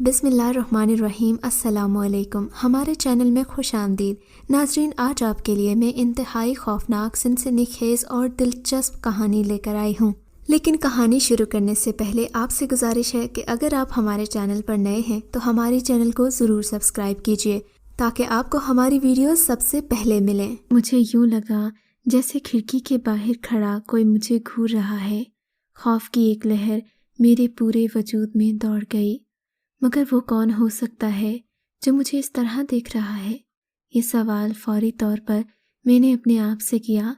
بسم اللہ الرحمن الرحیم۔ السلام علیکم، ہمارے چینل میں خوش آمدید ناظرین۔ آج آپ کے لیے میں انتہائی خوفناک، سنسنی خیز اور دلچسپ کہانی لے کر آئی ہوں، لیکن کہانی شروع کرنے سے پہلے آپ سے گزارش ہے کہ اگر آپ ہمارے چینل پر نئے ہیں تو ہمارے چینل کو ضرور سبسکرائب کیجیے تاکہ آپ کو ہماری ویڈیوز سب سے پہلے ملیں۔ مجھے یوں لگا جیسے کھڑکی کے باہر کھڑا کوئی مجھے گھور رہا ہے۔ خوف کی ایک لہر میرے پورے وجود میں دوڑ گئی۔ مگر وہ کون ہو سکتا ہے جو مجھے اس طرح دیکھ رہا ہے؟ یہ سوال فوری طور پر میں نے اپنے آپ سے کیا۔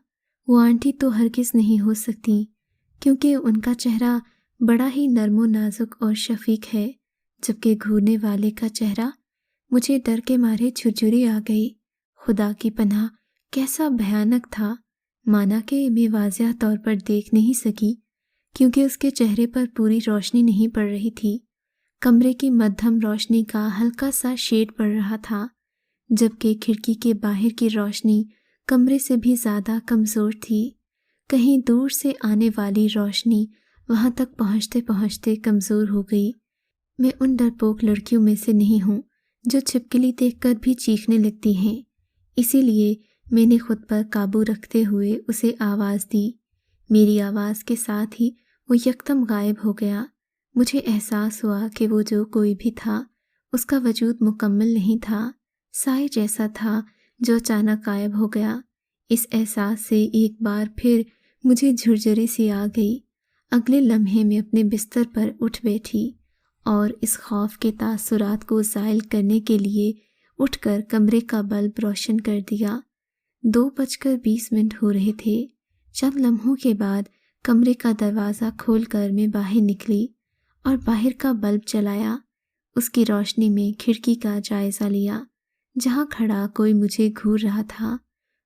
وہ آنٹی تو ہرگز نہیں ہو سکتی، کیونکہ ان کا چہرہ بڑا ہی نرم و نازک اور شفیق ہے، جبکہ گھورنے والے کا چہرہ مجھے ڈر کے مارے جھرجھری آ گئی۔ خدا کی پناہ، کیسا بھیانک تھا! مانا کہ میں واضح طور پر دیکھ نہیں سکی کیونکہ اس کے چہرے پر پوری روشنی نہیں پڑ رہی تھی۔ کمرے کی مدھم روشنی کا ہلکا سا شیڈ پڑ رہا تھا، جبکہ کھڑکی کے باہر کی روشنی کمرے سے بھی زیادہ کمزور تھی۔ کہیں دور سے آنے والی روشنی وہاں تک پہنچتے پہنچتے کمزور ہو گئی۔ میں ان ڈرپوک لڑکیوں میں سے نہیں ہوں جو چھپکلی دیکھ کر بھی چیخنے لگتی ہیں، اسی لیے میں نے خود پر قابو رکھتے ہوئے اسے آواز دی۔ میری آواز کے ساتھ ہی وہ یکدم غائب ہو گیا۔ مجھے احساس ہوا کہ وہ جو کوئی بھی تھا اس کا وجود مکمل نہیں تھا، سائے جیسا تھا جو اچانک غائب ہو گیا۔ اس احساس سے ایک بار پھر مجھے جھرجھری سی آ گئی۔ اگلے لمحے میں اپنے بستر پر اٹھ بیٹھی اور اس خوف کے تاثرات کو زائل کرنے کے لیے اٹھ کر کمرے کا بلب روشن کر دیا۔ 2:20 ہو رہے تھے۔ چند لمحوں کے بعد کمرے کا دروازہ کھول کر میں باہر نکلی اور باہر کا بلب جلایا۔ اس کی روشنی میں کھڑکی کا جائزہ لیا جہاں کھڑا کوئی مجھے گھور رہا تھا،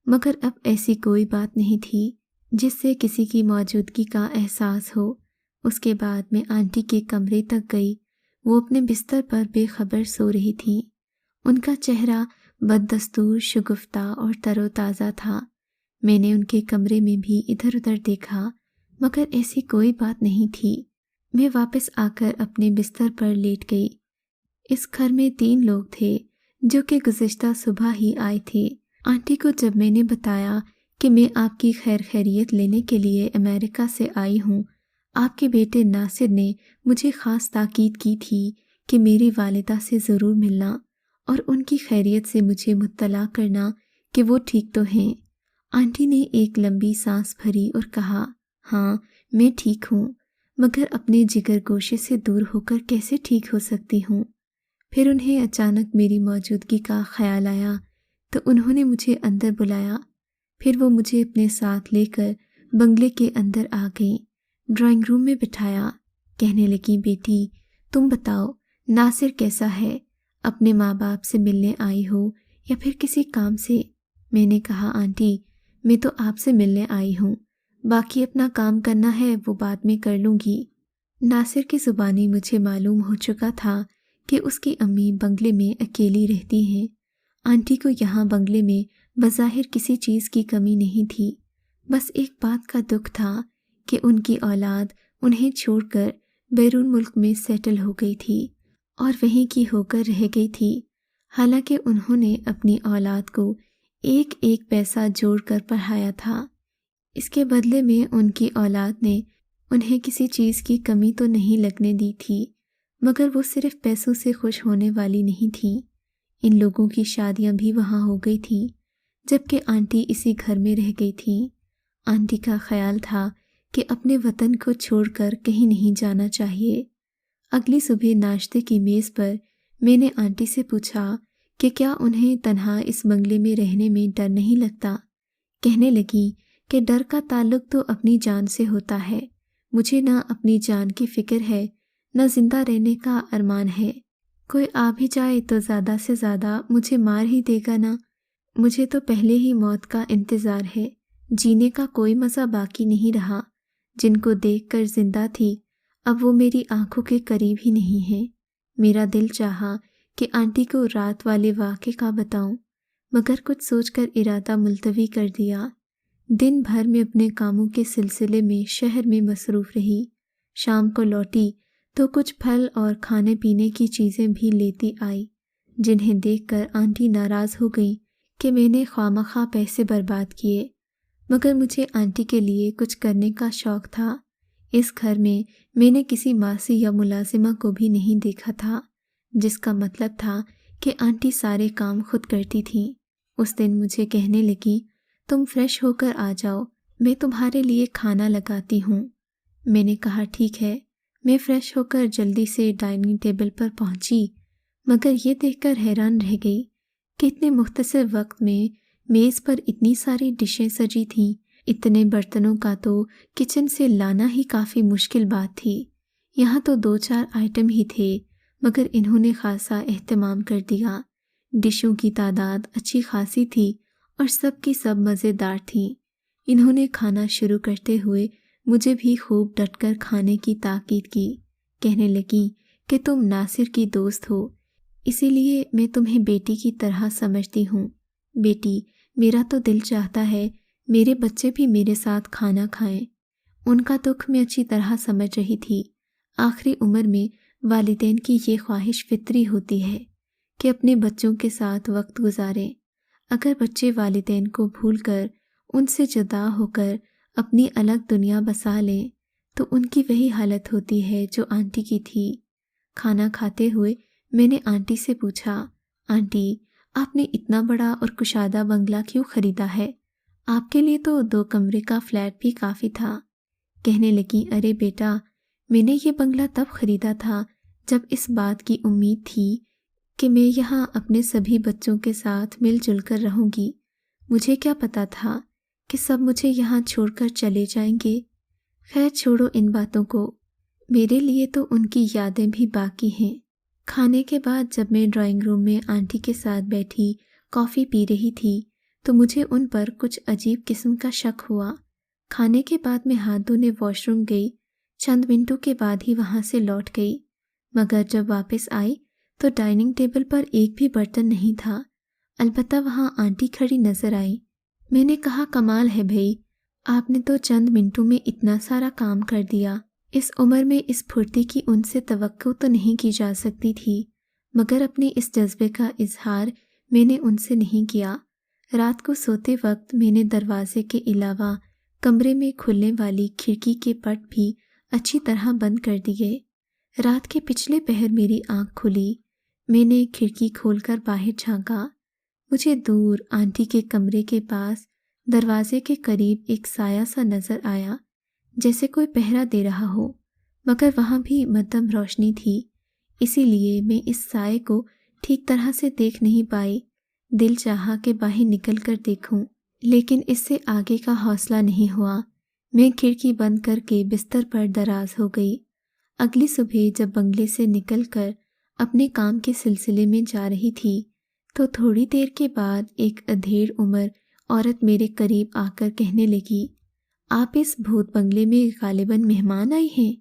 مگر اب ایسی کوئی بات نہیں تھی جس سے کسی کی موجودگی کا احساس ہو۔ اس کے بعد میں آنٹی کے کمرے تک گئی۔ وہ اپنے بستر پر بے خبر سو رہی تھیں۔ ان کا چہرہ بددستور، شگفتہ اور تر و تازہ تھا۔ میں نے ان کے کمرے میں بھی ادھر ادھر دیکھا، مگر ایسی کوئی بات نہیں تھی۔ میں واپس آ کر اپنے بستر پر لیٹ گئی۔ اس گھر میں 3 لوگ تھے جو کہ گزشتہ صبح ہی آئے تھے۔ آنٹی کو جب میں نے بتایا کہ میں آپ کی خیریت لینے کے لیے امریکہ سے آئی ہوں، آپ کے بیٹے ناصر نے مجھے خاص تاکید کی تھی کہ میری والدہ سے ضرور ملنا اور ان کی خیریت سے مجھے مطلع کرنا کہ وہ ٹھیک تو ہیں۔ آنٹی نے ایک لمبی سانس بھری اور کہا، ہاں میں ٹھیک ہوں، مگر اپنے جگر گوشے سے دور ہو کر کیسے ٹھیک ہو سکتی ہوں؟ پھر انہیں اچانک میری موجودگی کا خیال آیا تو انہوں نے مجھے اندر بلایا۔ پھر وہ مجھے اپنے ساتھ لے کر بنگلے کے اندر آ گئیں، ڈرائنگ روم میں بٹھایا۔ کہنے لگی، بیٹی تم بتاؤ ناصر کیسا ہے؟ اپنے ماں باپ سے ملنے آئی ہو یا پھر کسی کام سے؟ میں نے کہا، آنٹی میں تو آپ سے ملنے آئی ہوں، باقی اپنا کام کرنا ہے وہ بعد میں کر لوں گی۔ ناصر کی زبانی مجھے معلوم ہو چکا تھا کہ اس کی امی بنگلے میں اکیلی رہتی ہیں۔ آنٹی کو یہاں بنگلے میں بظاہر کسی چیز کی کمی نہیں تھی، بس ایک بات کا دکھ تھا کہ ان کی اولاد انہیں چھوڑ کر بیرون ملک میں سیٹل ہو گئی تھی اور وہیں کی ہو کر رہ گئی تھی، حالانکہ انہوں نے اپنی اولاد کو ایک ایک پیسہ جوڑ کر پڑھایا تھا۔ اس کے بدلے میں ان کی اولاد نے انہیں کسی چیز کی کمی تو نہیں لگنے دی تھی، مگر وہ صرف پیسوں سے خوش ہونے والی نہیں تھیں۔ ان لوگوں کی شادیاں بھی وہاں ہو گئی تھیں، جبکہ آنٹی اسی گھر میں رہ گئی تھیں۔ آنٹی کا خیال تھا کہ اپنے وطن کو چھوڑ کر کہیں نہیں جانا چاہیے۔ اگلی صبح ناشتے کی میز پر میں نے آنٹی سے پوچھا کہ کیا انہیں تنہا اس بنگلے میں رہنے میں ڈر نہیں لگتا؟ کہنے لگی کہ ڈر کا تعلق تو اپنی جان سے ہوتا ہے، مجھے نہ اپنی جان کی فکر ہے نہ زندہ رہنے کا ارمان ہے۔ کوئی آ بھی جائے تو زیادہ سے زیادہ مجھے مار ہی دے گا نا۔ مجھے تو پہلے ہی موت کا انتظار ہے، جینے کا کوئی مزہ باقی نہیں رہا۔ جن کو دیکھ کر زندہ تھی اب وہ میری آنکھوں کے قریب ہی نہیں ہیں۔ میرا دل چاہا کہ آنٹی کو رات والے واقعے کا بتاؤں، مگر کچھ سوچ کر ارادہ ملتوی کر دیا۔ دن بھر میں اپنے کاموں کے سلسلے میں شہر میں مصروف رہی۔ شام کو لوٹی تو کچھ پھل اور کھانے پینے کی چیزیں بھی لیتی آئی، جنہیں دیکھ کر آنٹی ناراض ہو گئی کہ میں نے خواہ پیسے برباد کیے، مگر مجھے آنٹی کے لیے کچھ کرنے کا شوق تھا۔ اس گھر میں نے کسی ماسی یا ملازمہ کو بھی نہیں دیکھا تھا، جس کا مطلب تھا کہ آنٹی سارے کام خود کرتی تھیں۔ اس دن مجھے کہنے لگی، تم فریش ہو کر آ جاؤ، میں تمہارے لیے کھانا لگاتی ہوں۔ میں نے کہا ٹھیک ہے۔ میں فریش ہو کر جلدی سے ڈائننگ ٹیبل پر پہنچی، مگر یہ دیکھ کر حیران رہ گئی کہ اتنے مختصر وقت میں میز پر اتنی ساری ڈشیں سجی تھیں۔ اتنے برتنوں کا تو کچن سے لانا ہی کافی مشکل بات تھی۔ یہاں تو 2-4 آئٹم ہی تھے، مگر انہوں نے خاصا اہتمام کر دیا۔ ڈشوں کی تعداد اچھی خاصی تھی اور سب کی سب مزیدار تھیں۔ انہوں نے کھانا شروع کرتے ہوئے مجھے بھی خوب ڈٹ کر کھانے کی تاکید کی، کہنے لگیں کہ تم ناصر کی دوست ہو، اسی لیے میں تمہیں بیٹی کی طرح سمجھتی ہوں۔ بیٹی، میرا تو دل چاہتا ہے میرے بچے بھی میرے ساتھ کھانا کھائیں۔ ان کا دکھ میں اچھی طرح سمجھ رہی تھی۔ آخری عمر میں والدین کی یہ خواہش فطری ہوتی ہے کہ اپنے بچوں کے ساتھ وقت گزاریں۔ اگر بچے والدین کو بھول کر، ان سے جدا ہو کر اپنی الگ دنیا بسا لیں تو ان کی وہی حالت ہوتی ہے جو آنٹی کی تھی۔ کھانا کھاتے ہوئے میں نے آنٹی سے پوچھا، آنٹی، آپ نے اتنا بڑا اور کشادہ بنگلہ کیوں خریدا ہے؟ آپ کے لیے تو 2 کمرے کا فلیٹ بھی کافی تھا۔ کہنے لگی، ارے بیٹا، میں نے یہ بنگلہ تب خریدا تھا جب اس بات کی امید تھی کہ میں یہاں اپنے سبھی بچوں کے ساتھ مل جل کر رہوں گی۔ مجھے کیا پتا تھا کہ سب مجھے یہاں چھوڑ کر چلے جائیں گے۔ خیر چھوڑو ان باتوں کو، میرے لیے تو ان کی یادیں بھی باقی ہیں۔ کھانے کے بعد جب میں ڈرائنگ روم میں آنٹی کے ساتھ بیٹھی کافی پی رہی تھی تو مجھے ان پر کچھ عجیب قسم کا شک ہوا۔ کھانے کے بعد میں ہاتھ دھونے واش روم گئی، چند منٹوں کے بعد ہی وہاں سے لوٹ گئی، مگر جب واپس آئی تو ڈائننگ ٹیبل پر ایک بھی برتن نہیں تھا، البتہ وہاں آنٹی کھڑی نظر آئی۔ میں نے کہا، کمال ہے بھئی، آپ نے تو چند منٹوں میں اتنا سارا کام کر دیا۔ اس عمر میں اس پھرتی کی ان سے توقع تو نہیں کی جا سکتی تھی، مگر اپنے اس جذبے کا اظہار میں نے ان سے نہیں کیا۔ رات کو سوتے وقت میں نے دروازے کے علاوہ کمرے میں کھلنے والی کھڑکی کے پٹ بھی اچھی طرح بند کر دیے۔ رات کے پچھلے پہر میری آنکھ کھلی، میں نے کھڑکی کھول کر باہر جھانکا۔ مجھے دور آنٹی کے کمرے کے پاس دروازے کے قریب ایک سایہ سا نظر آیا، جیسے کوئی پہرا دے رہا ہو، مگر وہاں بھی مدھم روشنی تھی، اسی لیے میں اس سائے کو ٹھیک طرح سے دیکھ نہیں پائی۔ دل چاہا کہ باہر نکل کر دیکھوں، لیکن اس سے آگے کا حوصلہ نہیں ہوا۔ میں کھڑکی بند کر کے بستر پر دراز ہو گئی۔ اگلی صبح جب بنگلے سے نکل کر اپنے کام کے سلسلے میں جا رہی تھی تو تھوڑی دیر کے بعد ایک ادھیڑ عمر عورت میرے قریب آ کر کہنے لگی، آپ اس بھوت بنگلے میں غالباً مہمان آئی ہیں؟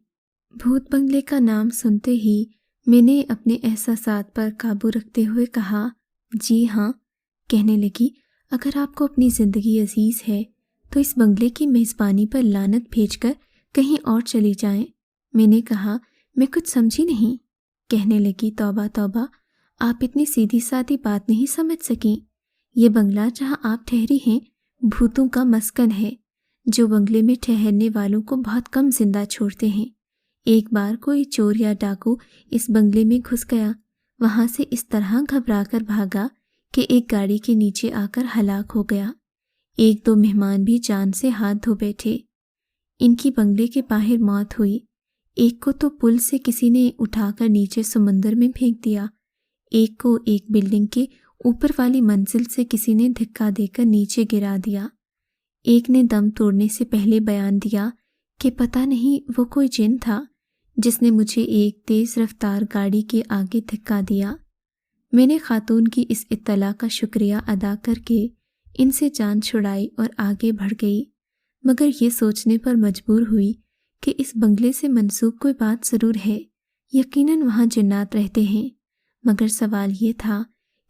بھوت بنگلے کا نام سنتے ہی میں نے اپنے احساسات پر قابو رکھتے ہوئے کہا، جی ہاں۔ کہنے لگی، اگر آپ کو اپنی زندگی عزیز ہے تو اس بنگلے کی میزبانی پر لعنت بھیج کر کہیں اور چلی جائیں۔ میں نے کہا، میں کچھ سمجھی نہیں۔ کہنے لگی، توبہ توبہ، آپ اتنی سیدھی سادی بات نہیں سمجھ سکیں۔ یہ بنگلہ جہاں آپ ٹھہری ہیں بھوتوں کا مسکن ہے، جو بنگلے میں ٹھہرنے والوں کو بہت کم زندہ چھوڑتے ہیں۔ ایک بار کوئی چور یا ڈاکو اس بنگلے میں گھس گیا، وہاں سے اس طرح گھبرا کر بھاگا کہ ایک گاڑی کے نیچے آ کر ہلاک ہو گیا۔ 1-2 مہمان بھی جان سے ہاتھ دھو بیٹھے۔ ان کی بنگلے کے باہر موت ہوئی۔ ایک کو تو پل سے کسی نے اٹھا کر نیچے سمندر میں پھینک دیا، ایک کو ایک بلڈنگ کے اوپر والی منزل سے کسی نے دھکا دے کر نیچے گرا دیا۔ ایک نے دم توڑنے سے پہلے بیان دیا کہ پتہ نہیں وہ کوئی جن تھا جس نے مجھے ایک تیز رفتار گاڑی کے آگے دھکا دیا۔ میں نے خاتون کی اس اطلاع کا شکریہ ادا کر کے ان سے جان چھڑائی اور آگے بڑھ گئی، مگر یہ سوچنے پر مجبور ہوئی کہ اس بنگلے سے منسوب کوئی بات ضرور ہے، یقیناً وہاں جنات رہتے ہیں، مگر سوال یہ تھا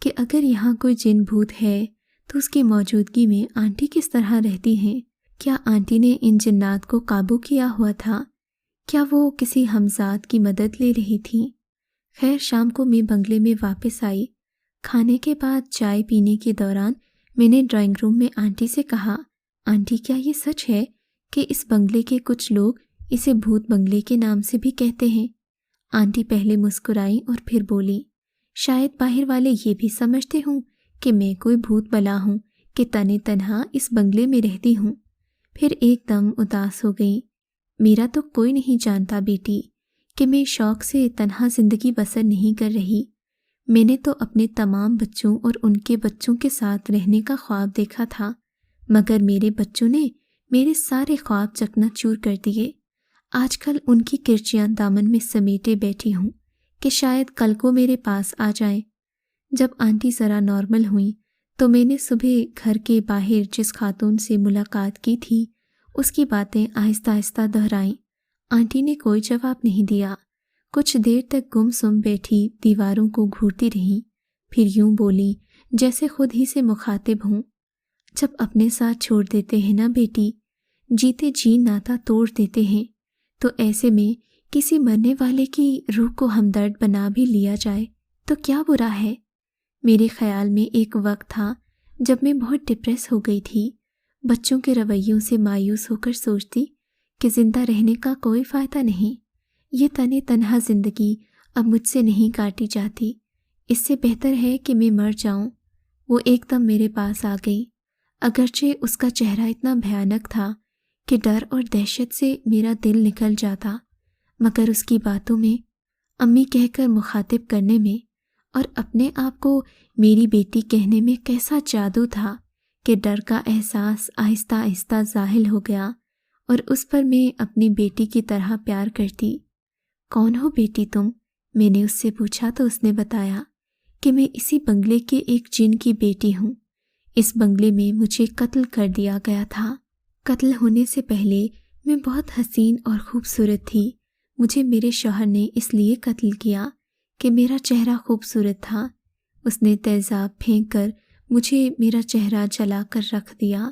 کہ اگر یہاں کوئی جن بھوت ہے تو اس کی موجودگی میں آنٹی کس طرح رہتی ہیں؟ کیا آنٹی نے ان جنات کو قابو کیا ہوا تھا؟ کیا وہ کسی ہمزاد کی مدد لے رہی تھی؟ خیر، شام کو میں بنگلے میں واپس آئی۔ کھانے کے بعد چائے پینے کے دوران میں نے ڈرائنگ روم میں آنٹی سے کہا، آنٹی کیا یہ سچ ہے کہ اس بنگلے کے کچھ لوگ اسے بھوت بنگلے کے نام سے بھی کہتے ہیں؟ آنٹی پہلے مسکرائیں اور پھر بولی، شاید باہر والے یہ بھی سمجھتے ہوں کہ میں کوئی بھوت بلا ہوں کہ تنے تنہا اس بنگلے میں رہتی ہوں۔ پھر ایک دم اداس ہو گئی۔ میرا تو کوئی نہیں جانتا بیٹی کہ میں شوق سے تنہا زندگی بسر نہیں کر رہی۔ میں نے تو اپنے تمام بچوں اور ان کے بچوں کے ساتھ رہنے کا خواب دیکھا تھا، مگر میرے بچوں نے میرے سارے خواب چکنا چور کر دیے۔ آج کل ان کی کرچیاں دامن میں سمیٹے بیٹھی ہوں کہ شاید کل کو میرے پاس آ جائیں۔ جب آنٹی ذرا نارمل ہوئیں تو میں نے صبح گھر کے باہر جس خاتون سے ملاقات کی تھی اس کی باتیں آہستہ آہستہ دہرائیں۔ آنٹی نے کوئی جواب نہیں دیا۔ کچھ دیر تک گم سم بیٹھی دیواروں کو گھورتی رہیں، پھر یوں بولی جیسے خود ہی سے مخاطب ہوں، جب اپنے ساتھ چھوڑ دیتے ہیں نا بیٹی، جیتے جی ناتا توڑ دیتے ہیں، تو ایسے میں کسی مرنے والے کی روح کو ہمدرد بنا بھی لیا جائے تو کیا برا ہے؟ میرے خیال میں ایک وقت تھا جب میں بہت ڈپریس ہو گئی تھی، بچوں کے رویوں سے مایوس ہو کر سوچتی کہ زندہ رہنے کا کوئی فائدہ نہیں، یہ تنے تنہا زندگی اب مجھ سے نہیں کاٹی جاتی، اس سے بہتر ہے کہ میں مر جاؤں۔ وہ ایک دم میرے پاس آ گئی، اگرچہ اس کا چہرہ اتنا بھیانک تھا کہ ڈر اور دہشت سے میرا دل نکل جاتا، مگر اس کی باتوں میں، امی کہہ کر مخاطب کرنے میں اور اپنے آپ کو میری بیٹی کہنے میں کیسا جادو تھا کہ ڈر کا احساس آہستہ آہستہ ظاہر ہو گیا اور اس پر میں اپنی بیٹی کی طرح پیار کرتی۔ کون ہو بیٹی تم؟ میں نے اس سے پوچھا تو اس نے بتایا کہ میں اسی بنگلے کے ایک جن کی بیٹی ہوں۔ اس بنگلے میں مجھے قتل کر دیا گیا تھا۔ قتل ہونے سے پہلے میں بہت حسین اور خوبصورت تھی۔ مجھے میرے شوہر نے اس لیے قتل کیا کہ میرا چہرہ خوبصورت تھا۔ اس نے تیزاب پھینک کر مجھے میرا چہرہ جلا کر رکھ دیا۔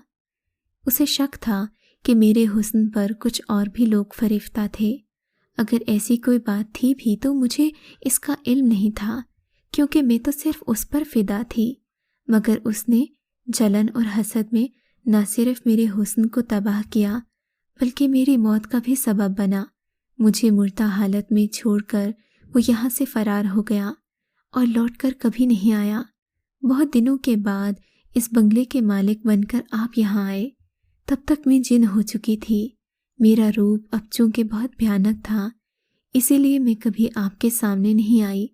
اسے شک تھا کہ میرے حسن پر کچھ اور بھی لوگ فریفتہ تھے۔ اگر ایسی کوئی بات تھی بھی تو مجھے اس کا علم نہیں تھا، کیونکہ میں تو صرف اس پر فدا تھی، مگر اس نے جلن اور حسد میں نہ صرف میرے حسن کو تباہ کیا بلکہ میری موت کا بھی سبب بنا۔ مجھے مردہ حالت میں چھوڑ کر وہ یہاں سے فرار ہو گیا اور لوٹ کر کبھی نہیں آیا۔ بہت دنوں کے بعد اس بنگلے کے مالک بن کر آپ یہاں آئے۔ تب تک میں جن ہو چکی تھی۔ میرا روپ اب چونکہ بہت بھیانک تھا، اسی لیے میں کبھی آپ کے سامنے نہیں آئی،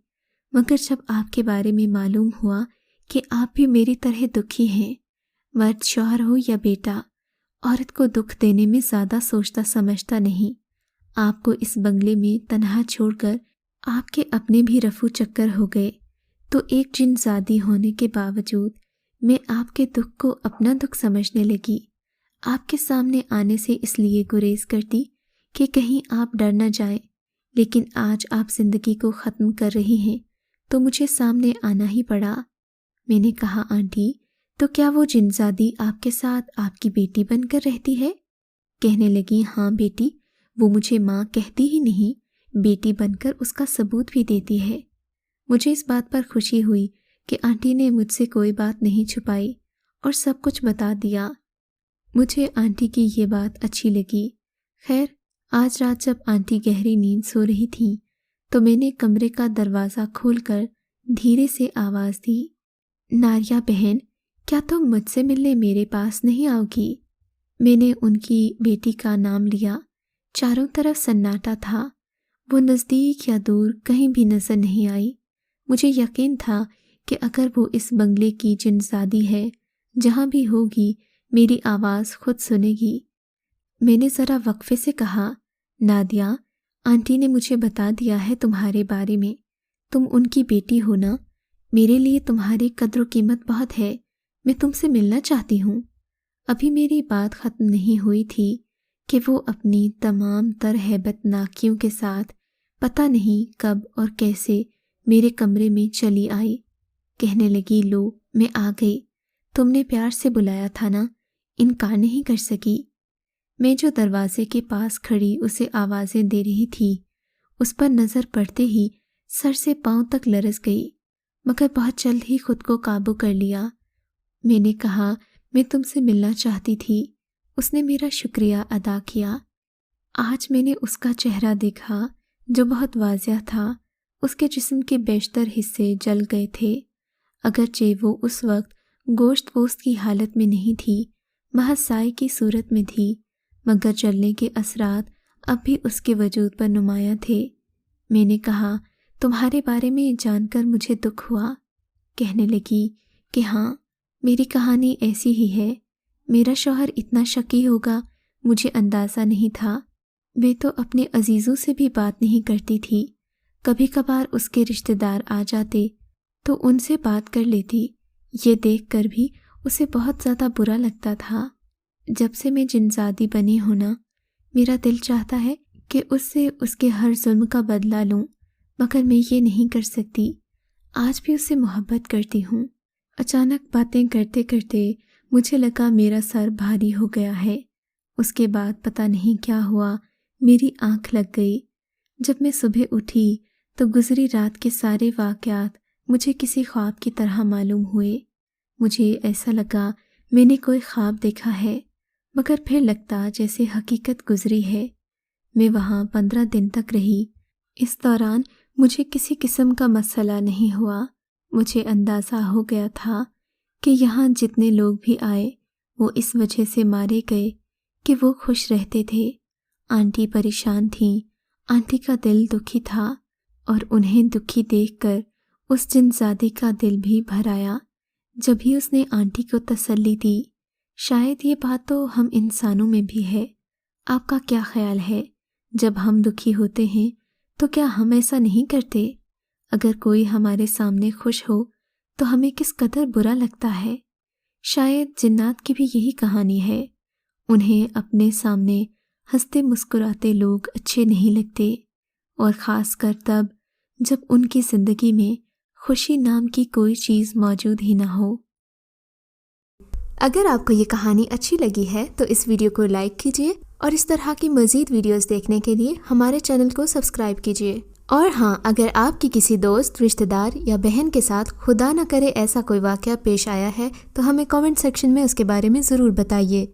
مگر جب آپ کے بارے میں معلوم ہوا کہ آپ بھی میری طرح دکھی ہیں، مرد شوہر ہو یا بیٹا، عورت کو دکھ دینے میں زیادہ سوچتا سمجھتا نہیں، آپ کو اس بنگلے میں تنہا چھوڑ کر آپ کے اپنے بھی رفو چکر ہو گئے، تو ایک جن زادی ہونے کے باوجود میں آپ کے دکھ کو اپنا دکھ سمجھنے لگی۔ آپ کے سامنے آنے سے اس لیے گریز کرتی کہ کہیں آپ ڈر نہ جائیں، لیکن آج آپ زندگی کو ختم کر رہی ہیں تو مجھے سامنے آنا ہی پڑا۔ میں نے کہا، آنٹی تو کیا وہ جنزادی آپ کے ساتھ آپ کی بیٹی بن کر رہتی ہے؟ کہنے لگی، ہاں بیٹی، وہ مجھے ماں کہتی ہی نہیں، بیٹی بن کر اس کا ثبوت بھی دیتی ہے۔ مجھے اس بات پر خوشی ہوئی کہ آنٹی نے مجھ سے کوئی بات نہیں چھپائی اور سب کچھ بتا دیا۔ مجھے آنٹی کی یہ بات اچھی لگی۔ خیر، آج رات جب آنٹی گہری نیند سو رہی تھیں تو میں نے کمرے کا دروازہ کھول کر دھیرے سے آواز دی، ناریہ بہن، کیا تم مجھ سے ملنے میرے پاس نہیں آؤ گی؟ میں نے ان کی بیٹی کا نام لیا۔ چاروں طرف سناٹا تھا، وہ نزدیک یا دور کہیں بھی نظر نہیں آئی۔ مجھے یقین تھا کہ اگر وہ اس بنگلے کی جنزادی ہے، جہاں بھی ہوگی میری آواز خود سنے گی۔ میں نے ذرا وقفے سے کہا، نادیہ، آنٹی نے مجھے بتا دیا ہے تمہارے بارے میں، تم ان کی بیٹی ہو نا؟ میرے لیے تمہاری قدر و قیمت بہت ہے، میں تم سے ملنا چاہتی ہوں۔ ابھی میری بات ختم نہیں ہوئی تھی کہ وہ اپنی تمام تر ہیبت ناکیوں کے ساتھ پتہ نہیں کب اور کیسے میرے کمرے میں چلی آئی۔ کہنے لگی، لو، میں آ گئی، تم نے پیار سے بلایا تھا نا، انکار نہیں کر سکی۔ میں جو دروازے کے پاس کھڑی اسے آوازیں دے رہی تھی اس پر نظر پڑتے ہی سر سے پاؤں تک لرز گئی، مگر بہت جلد ہی خود کو قابو کر لیا۔ میں نے کہا میں تم سے ملنا چاہتی تھی۔ اس نے میرا شکریہ ادا کیا۔ آج میں نے اس کا چہرہ دیکھا جو بہت واضح تھا۔ اس کے جسم کے بیشتر حصے جل گئے تھے، اگرچہ وہ اس وقت گوشت پوست کی حالت میں نہیں تھی، محض سائے کی صورت میں تھی، مگر جلنے کے اثرات اب بھی اس کے وجود پر نمایاں تھے۔ میں نے کہا تمہارے بارے میں جان کر مجھے دکھ ہوا۔ کہنے لگی کہ ہاں، میری کہانی ایسی ہی ہے۔ میرا شوہر اتنا شکی ہوگا مجھے اندازہ نہیں تھا۔ میں تو اپنے عزیزوں سے بھی بات نہیں کرتی تھی، کبھی کبھار اس کے رشتہ دار آ جاتے تو ان سے بات کر لیتی۔ یہ دیکھ کر بھی اسے بہت زیادہ برا لگتا تھا۔ جب سے میں جنزادی بنی ہوں نا، میرا دل چاہتا ہے کہ اس سے اس کے ہر ظلم کا بدلہ لوں، مگر میں یہ نہیں کر سکتی۔ آج بھی اس سے محبت کرتی ہوں۔ اچانک باتیں کرتے کرتے مجھے لگا میرا سر بھاری ہو گیا ہے۔ اس کے بعد پتہ نہیں کیا ہوا، میری آنکھ لگ گئی۔ جب میں صبح اٹھی تو گزری رات کے سارے واقعات مجھے کسی خواب کی طرح معلوم ہوئے۔ مجھے ایسا لگا میں نے کوئی خواب دیکھا ہے، مگر پھر لگتا جیسے حقیقت گزری ہے۔ میں وہاں 15 دن تک رہی۔ اس دوران مجھے کسی قسم کا مسئلہ نہیں ہوا۔ مجھے اندازہ ہو گیا تھا کہ یہاں جتنے لوگ بھی آئے وہ اس وجہ سے مارے گئے کہ وہ خوش رہتے تھے۔ آنٹی پریشان تھیں، آنٹی کا دل دکھی تھا، اور انہیں دکھی دیکھ کر اس جنزادی کا دل بھی بھر آیا۔ جب ہی اس نے آنٹی کو تسلی دی۔ شاید یہ بات تو ہم انسانوں میں بھی ہے۔ آپ کا کیا خیال ہے؟ جب ہم دکھی ہوتے ہیں تو کیا ہم ایسا نہیں کرتے؟ اگر کوئی ہمارے سامنے خوش ہو تو ہمیں کس قدر برا لگتا ہے۔ شاید جنات کی بھی یہی کہانی ہے۔ انہیں اپنے سامنے ہنستے مسکراتے لوگ اچھے نہیں لگتے، اور خاص کر تب جب ان کی زندگی میں خوشی نام کی کوئی چیز موجود ہی نہ ہو۔ اگر آپ کو یہ کہانی اچھی لگی ہے تو اس ویڈیو کو لائک کیجیے، اور اس طرح کی مزید ویڈیوز دیکھنے کے لیے ہمارے چینل کو سبسکرائب کیجیے۔ اور ہاں، اگر آپ کی کسی دوست، رشتہ دار یا بہن کے ساتھ خدا نہ کرے ایسا کوئی واقعہ پیش آیا ہے تو ہمیں کامنٹ سیکشن میں اس کے بارے میں ضرور بتائیے۔